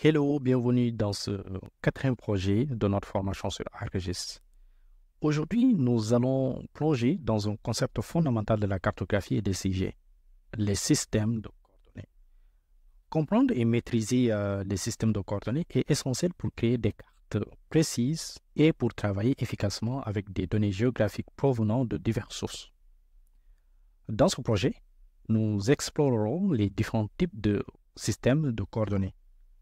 Hello, bienvenue dans ce quatrième projet de notre formation sur ArcGIS. Aujourd'hui, nous allons plonger dans un concept fondamental de la cartographie et des CG, les systèmes de coordonnées. Comprendre et maîtriser les systèmes de coordonnées est essentiel pour créer des cartes précises et pour travailler efficacement avec des données géographiques provenant de diverses sources. Dans ce projet, nous explorerons les différents types de systèmes de coordonnées.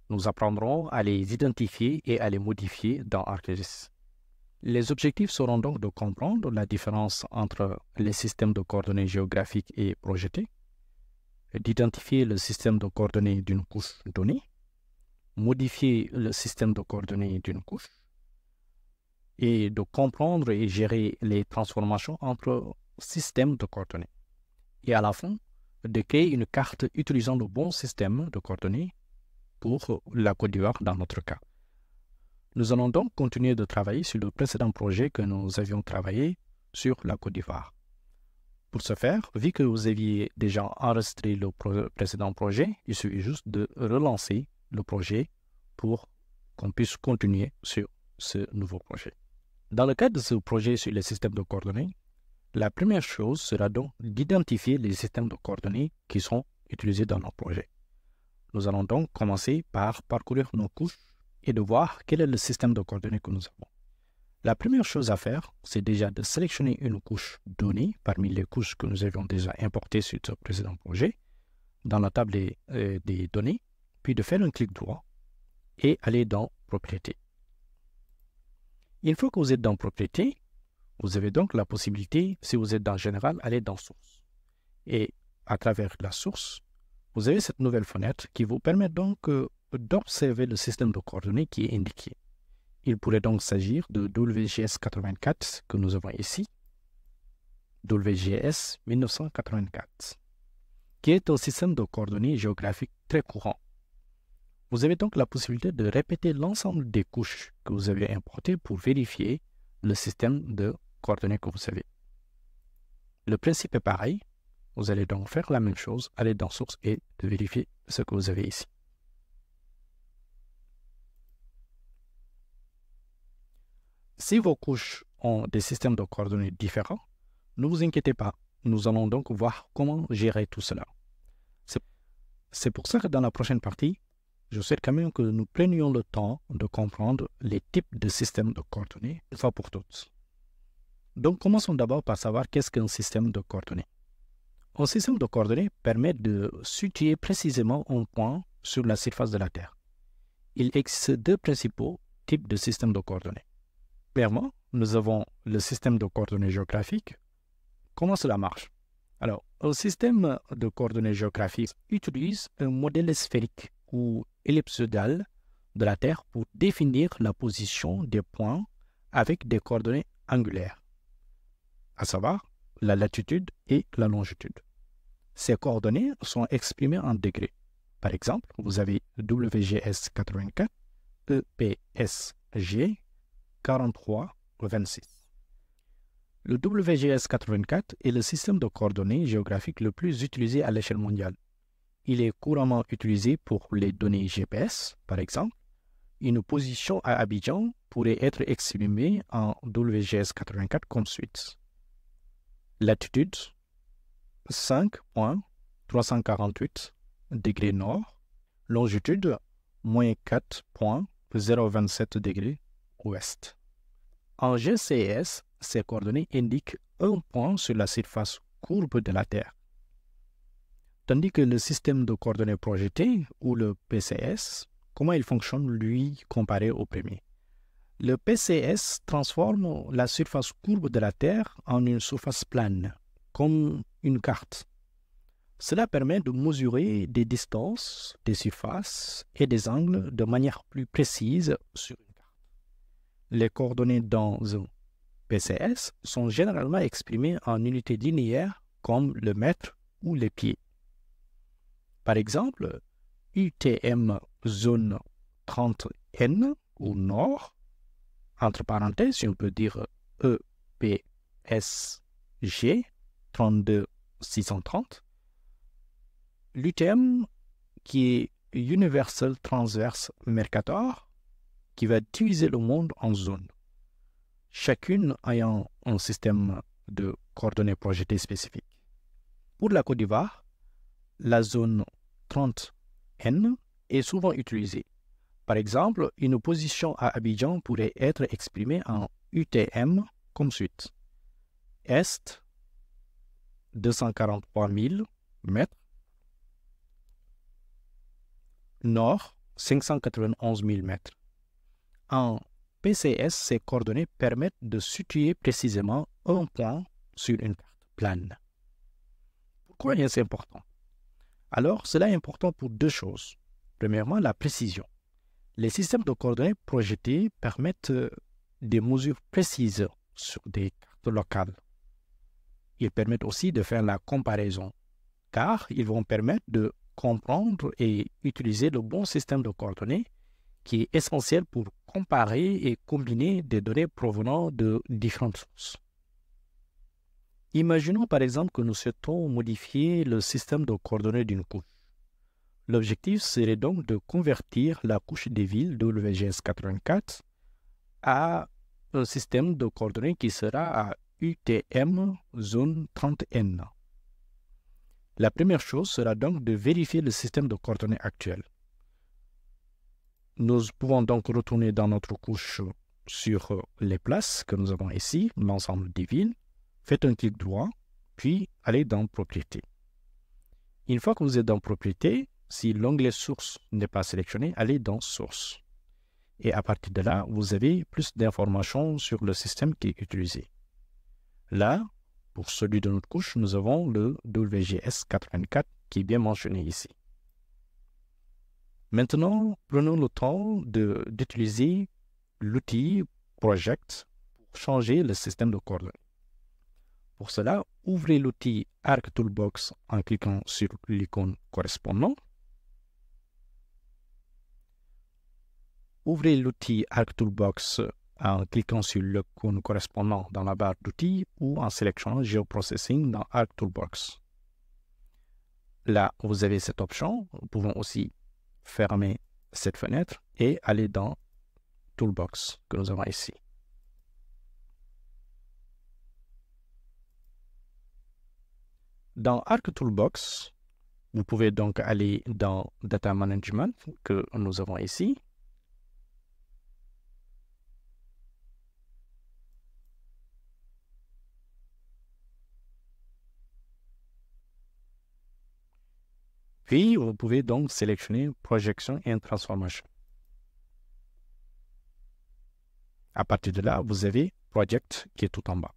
Nous apprendrons à les identifier et à les modifier dans ArcGIS. Les objectifs seront donc de comprendre la différence entre les systèmes de coordonnées géographiques et projetés, d'identifier le système de coordonnées d'une couche donnée, modifier le système de coordonnées d'une couche, et de comprendre et gérer les transformations entre systèmes de coordonnées. Et à la fin, de créer une carte utilisant le bon système de coordonnées pour la Côte d'Ivoire dans notre cas. Nous allons donc continuer de travailler sur le précédent projet que nous avions travaillé sur la Côte d'Ivoire. Pour ce faire, vu que vous aviez déjà enregistré le précédent projet, il suffit juste de relancer le projet pour qu'on puisse continuer sur ce nouveau projet. Dans le cadre de ce projet sur les systèmes de coordonnées, la première chose sera donc d'identifier les systèmes de coordonnées qui sont utilisés dans notre projet. Nous allons donc commencer par parcourir nos couches et de voir quel est le système de coordonnées que nous avons. La première chose à faire, c'est déjà de sélectionner une couche donnée parmi les couches que nous avions déjà importées sur ce précédent projet dans la table des données, puis de faire un clic droit et aller dans Propriétés. Une fois que vous êtes dans Propriétés, vous avez donc la possibilité, si vous êtes dans Général, aller dans Source. Et à travers la source, vous avez cette nouvelle fenêtre qui vous permet donc d'observer le système de coordonnées qui est indiqué. Il pourrait donc s'agir de WGS 84 que nous avons ici, WGS 1984, qui est un système de coordonnées géographiques très courant. Vous avez donc la possibilité de répéter l'ensemble des couches que vous avez importées pour vérifier le système de coordonnées que vous avez. Le principe est pareil. Vous allez donc faire la même chose, aller dans Source et de vérifier ce que vous avez ici. Si vos couches ont des systèmes de coordonnées différents, ne vous inquiétez pas. Nous allons donc voir comment gérer tout cela. C'est pour ça que dans la prochaine partie, je souhaite quand même que nous prenions le temps de comprendre les types de systèmes de coordonnées une fois pour toutes. Donc, commençons d'abord par savoir qu'est-ce qu'un système de coordonnées. Un système de coordonnées permet de situer précisément un point sur la surface de la Terre. Il existe deux principaux types de systèmes de coordonnées. Premièrement, nous avons le système de coordonnées géographiques. Comment cela marche? Alors, un système de coordonnées géographiques utilise un modèle sphérique ou ellipsoïdal de la Terre pour définir la position des points avec des coordonnées angulaires, à savoir la latitude et la longitude. Ces coordonnées sont exprimées en degrés. Par exemple, vous avez WGS 84, EPSG 4326. Le WGS 84 est le système de coordonnées géographiques le plus utilisé à l'échelle mondiale. Il est couramment utilisé pour les données GPS, par exemple. Une position à Abidjan pourrait être exprimée en WGS 84 comme suit. Latitude 5,348 degrés nord, longitude moins 4,027 degrés ouest. En GCS, ces coordonnées indiquent un point sur la surface courbe de la Terre. Tandis que le système de coordonnées projetées, ou le PCS, comment il fonctionne, lui, comparé au premier? Le PCS transforme la surface courbe de la Terre en une surface plane, comme une carte. Cela permet de mesurer des distances, des surfaces et des angles de manière plus précise sur une carte. Les coordonnées dans un PCS sont généralement exprimées en unités linéaires comme le mètre ou les pieds. Par exemple, UTM zone 30N ou nord, entre parenthèses, on peut dire EPSG 32630. L'UTM qui est Universal Transverse Mercator qui va diviser le monde en zones, chacune ayant un système de coordonnées projetées spécifique. Pour la Côte d'Ivoire, la zone 30N est souvent utilisée. Par exemple, une position à Abidjan pourrait être exprimée en UTM comme suit. Est, 243 000 mètres. Nord, 591 000 mètres. En PCS, ces coordonnées permettent de situer précisément un point sur une carte plane. Pourquoi est-ce important? Alors, cela est important pour deux choses. Premièrement, la précision. Les systèmes de coordonnées projetés permettent des mesures précises sur des cartes locales. Ils permettent aussi de faire la comparaison, car ils vont permettre de comprendre et utiliser le bon système de coordonnées qui est essentiel pour comparer et combiner des données provenant de différentes sources. Imaginons par exemple que nous souhaitons modifier le système de coordonnées d'une couche. L'objectif serait donc de convertir la couche des villes WGS 84 à un système de coordonnées qui sera à UTM zone 30N. La première chose sera donc de vérifier le système de coordonnées actuel. Nous pouvons donc retourner dans notre couche sur les places que nous avons ici, l'ensemble des villes. Faites un clic droit, puis allez dans Propriétés. Une fois que vous êtes dans Propriétés, si l'onglet Source n'est pas sélectionné, allez dans Source. Et à partir de là, vous avez plus d'informations sur le système qui est utilisé. Là, pour celui de notre couche, nous avons le WGS 84 qui est bien mentionné ici. Maintenant, prenons le temps d'utiliser l'outil Project pour changer le système de coordonnées. Pour cela, ouvrez l'outil Arc Toolbox en cliquant sur l'icône correspondante. Ouvrez l'outil Arc Toolbox en cliquant sur l'icône correspondant dans la barre d'outils ou en sélectionnant Geoprocessing dans Arc Toolbox. Là, vous avez cette option. Nous pouvons aussi fermer cette fenêtre et aller dans Toolbox que nous avons ici. Dans Arc Toolbox, vous pouvez donc aller dans Data Management que nous avons ici. Puis, vous pouvez donc sélectionner Projection et Transformation. À partir de là, vous avez Project qui est tout en bas.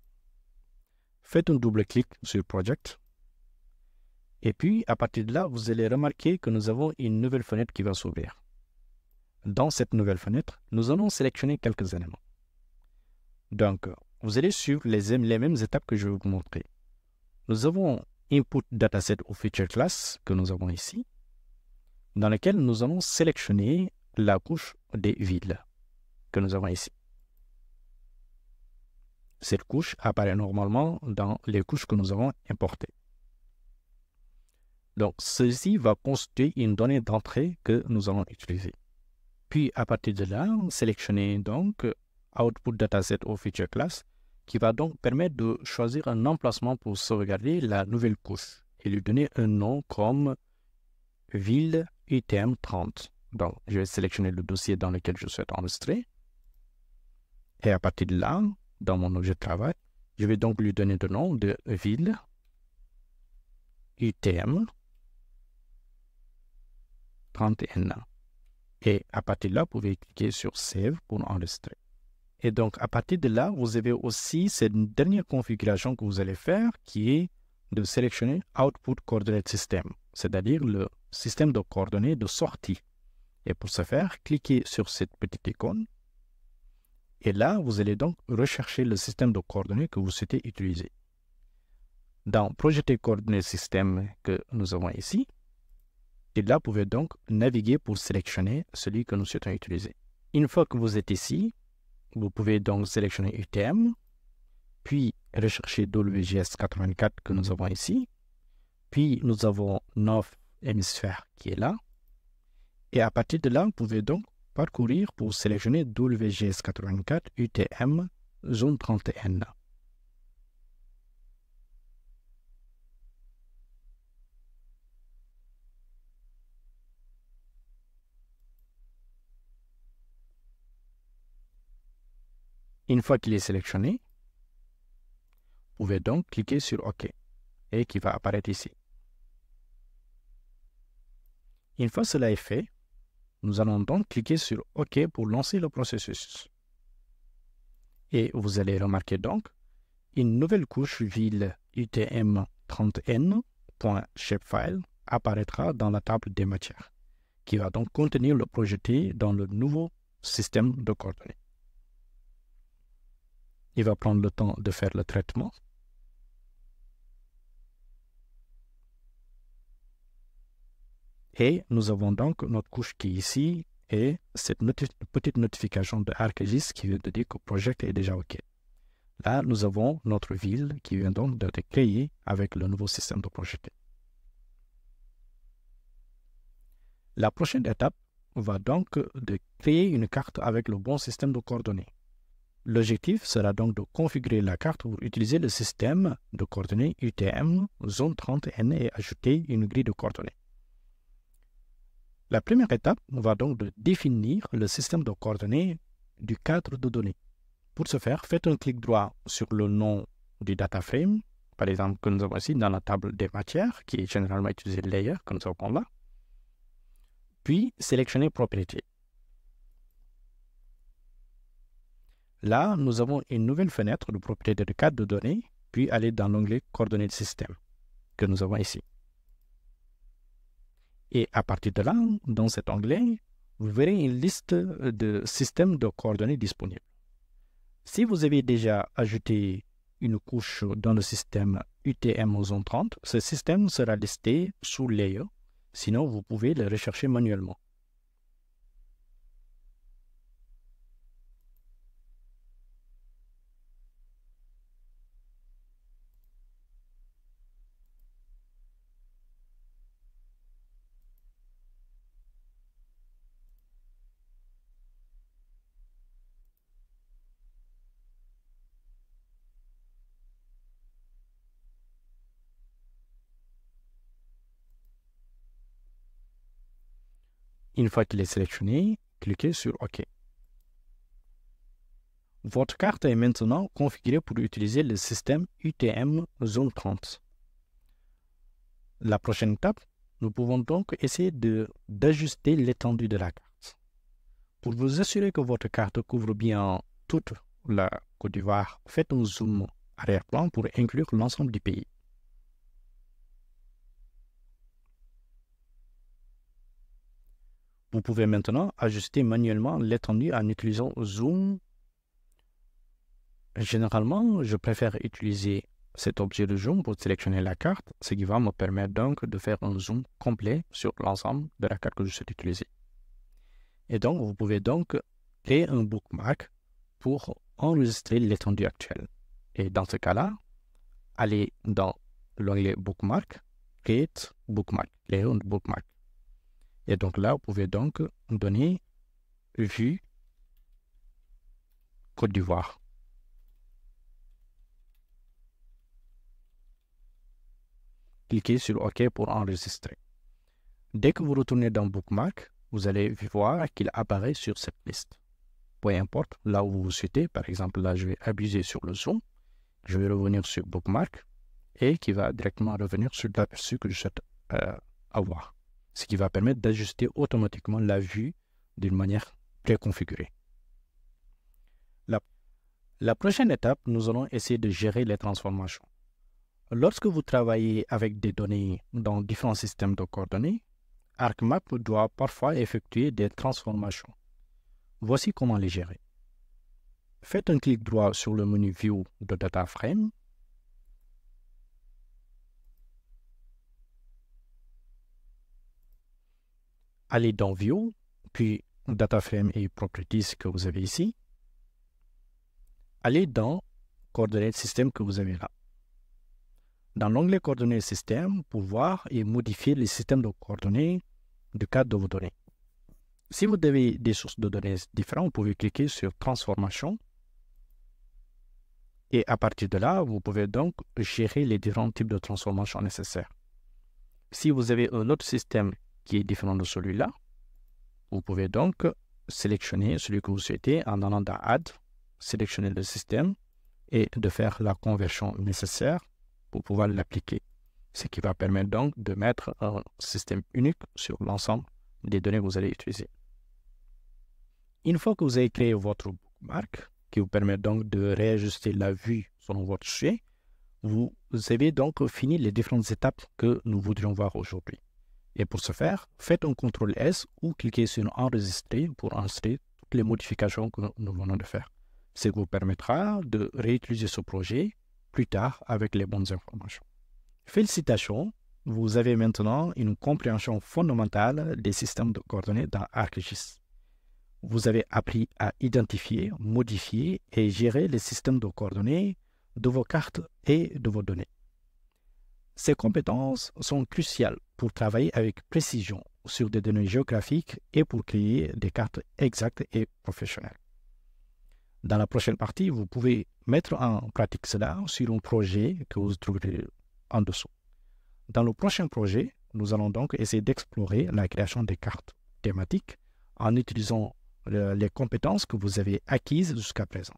Faites un double-clic sur Project. Et puis, à partir de là, vous allez remarquer que nous avons une nouvelle fenêtre qui va s'ouvrir. Dans cette nouvelle fenêtre, nous allons sélectionner quelques éléments. Donc, vous allez suivre les mêmes étapes que je vais vous montrer. Nous avons Input Dataset ou Feature Class que nous avons ici, dans lequel nous allons sélectionner la couche des villes que nous avons ici. Cette couche apparaît normalement dans les couches que nous avons importées. Donc, ceci va constituer une donnée d'entrée que nous allons utiliser. Puis, à partir de là, sélectionner donc Output Dataset ou Feature Class qui va donc permettre de choisir un emplacement pour sauvegarder la nouvelle couche et lui donner un nom comme ville UTM 30. Donc, je vais sélectionner le dossier dans lequel je souhaite enregistrer. Et à partir de là, dans mon objet de travail, je vais donc lui donner le nom de ville UTM 31. Et à partir de là, vous pouvez cliquer sur Save pour enregistrer. Et donc, à partir de là, vous avez aussi cette dernière configuration que vous allez faire qui est de sélectionner Output Coordinate System, c'est-à-dire le système de coordonnées de sortie. Et pour ce faire, cliquez sur cette petite icône. Et là, vous allez donc rechercher le système de coordonnées que vous souhaitez utiliser. Dans Projeter Coordinate System que nous avons ici, et là, vous pouvez donc naviguer pour sélectionner celui que nous souhaitons utiliser. Une fois que vous êtes ici, vous pouvez donc sélectionner UTM, puis rechercher WGS 84 que nous avons ici, puis nous avons North Hémisphère qui est là, Et à partir de là, vous pouvez donc parcourir pour sélectionner WGS84 UTM zone 31. Une fois qu'il est sélectionné, vous pouvez donc cliquer sur OK et qui va apparaître ici. Une fois cela est fait, nous allons donc cliquer sur OK pour lancer le processus. Et vous allez remarquer donc une nouvelle couche ville UTM30n.shapefile apparaîtra dans la table des matières, qui va donc contenir le projeté dans le nouveau système de coordonnées. Il va prendre le temps de faire le traitement. Et nous avons donc notre couche qui est ici et cette petite notification de ArcGIS qui vient de dire que le projet est déjà OK. Là, nous avons notre ville qui vient donc d'être créée avec le nouveau système de projeté. La prochaine étape va donc de créer une carte avec le bon système de coordonnées. L'objectif sera donc de configurer la carte pour utiliser le système de coordonnées UTM zone 30N et ajouter une grille de coordonnées. La première étape va donc de définir le système de coordonnées du cadre de données. Pour ce faire, faites un clic droit sur le nom du data frame, par exemple que nous avons ici dans la table des matières, qui est généralement utilisé layer, que nous avons là, puis sélectionnez propriétés. Là, nous avons une nouvelle fenêtre de propriété de cadre de données, puis allez dans l'onglet coordonnées de système, que nous avons ici. Et à partir de là, dans cet onglet, vous verrez une liste de systèmes de coordonnées disponibles. Si vous avez déjà ajouté une couche dans le système UTM zone 30, ce système sera listé sous Layer, sinon vous pouvez le rechercher manuellement. Une fois qu'il est sélectionné, cliquez sur OK. Votre carte est maintenant configurée pour utiliser le système UTM zone 30. La prochaine étape, nous pouvons donc essayer d'ajuster l'étendue de la carte. Pour vous assurer que votre carte couvre bien toute la Côte d'Ivoire, faites un zoom arrière-plan pour inclure l'ensemble du pays. Vous pouvez maintenant ajuster manuellement l'étendue en utilisant Zoom. Généralement, je préfère utiliser cet objet de zoom pour sélectionner la carte, ce qui va me permettre donc de faire un zoom complet sur l'ensemble de la carte que je souhaite utiliser. Et donc, vous pouvez donc créer un bookmark pour enregistrer l'étendue actuelle. Et dans ce cas-là, allez dans l'onglet Bookmark, Create Bookmark, créer un bookmark. Et donc là, vous pouvez donc donner vue Côte d'Ivoire. Cliquez sur OK pour enregistrer. Dès que vous retournez dans Bookmark, vous allez voir qu'il apparaît sur cette liste. Peu importe là où vous souhaitez, par exemple là je vais abuser sur le zoom, je vais revenir sur Bookmark et qui va directement revenir sur l'aperçu que je souhaite avoir. Ce qui va permettre d'ajuster automatiquement la vue d'une manière préconfigurée. La prochaine étape, nous allons essayer de gérer les transformations. Lorsque vous travaillez avec des données dans différents systèmes de coordonnées, ArcMap doit parfois effectuer des transformations. Voici comment les gérer. Faites un clic droit sur le menu View de Data Frame. Allez dans View, puis Data Frame et Properties que vous avez ici. Allez dans Coordonnées de système que vous avez là. Dans l'onglet Coordonnées de système, pour voir et modifier les systèmes de coordonnées du cadre de vos données. Si vous avez des sources de données différentes, vous pouvez cliquer sur Transformation. Et à partir de là, vous pouvez donc gérer les différents types de transformations nécessaires. Si vous avez un autre système qui est différent de celui-là, vous pouvez donc sélectionner celui que vous souhaitez en allant dans Add, sélectionner le système et de faire la conversion nécessaire pour pouvoir l'appliquer. Ce qui va permettre donc de mettre un système unique sur l'ensemble des données que vous allez utiliser. Une fois que vous avez créé votre bookmark, qui vous permet donc de réajuster la vue selon votre sujet, vous avez donc fini les différentes étapes que nous voudrions voir aujourd'hui. Et pour ce faire, faites un CTRL S ou cliquez sur Enregistrer pour enregistrer toutes les modifications que nous venons de faire. Ce qui vous permettra de réutiliser ce projet plus tard avec les bonnes informations. Félicitations, vous avez maintenant une compréhension fondamentale des systèmes de coordonnées dans ArcGIS. Vous avez appris à identifier, modifier et gérer les systèmes de coordonnées de vos cartes et de vos données. Ces compétences sont cruciales pour travailler avec précision sur des données géographiques et pour créer des cartes exactes et professionnelles. Dans la prochaine partie, vous pouvez mettre en pratique cela sur un projet que vous trouverez en dessous. Dans le prochain projet, nous allons donc essayer d'explorer la création des cartes thématiques en utilisant les compétences que vous avez acquises jusqu'à présent.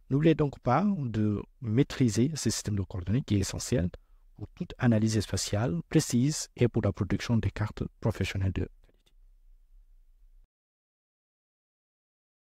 N'oubliez donc pas de maîtriser ce système de coordonnées qui est essentiel pour toute analyse spatiale précise et pour la production des cartes professionnelles de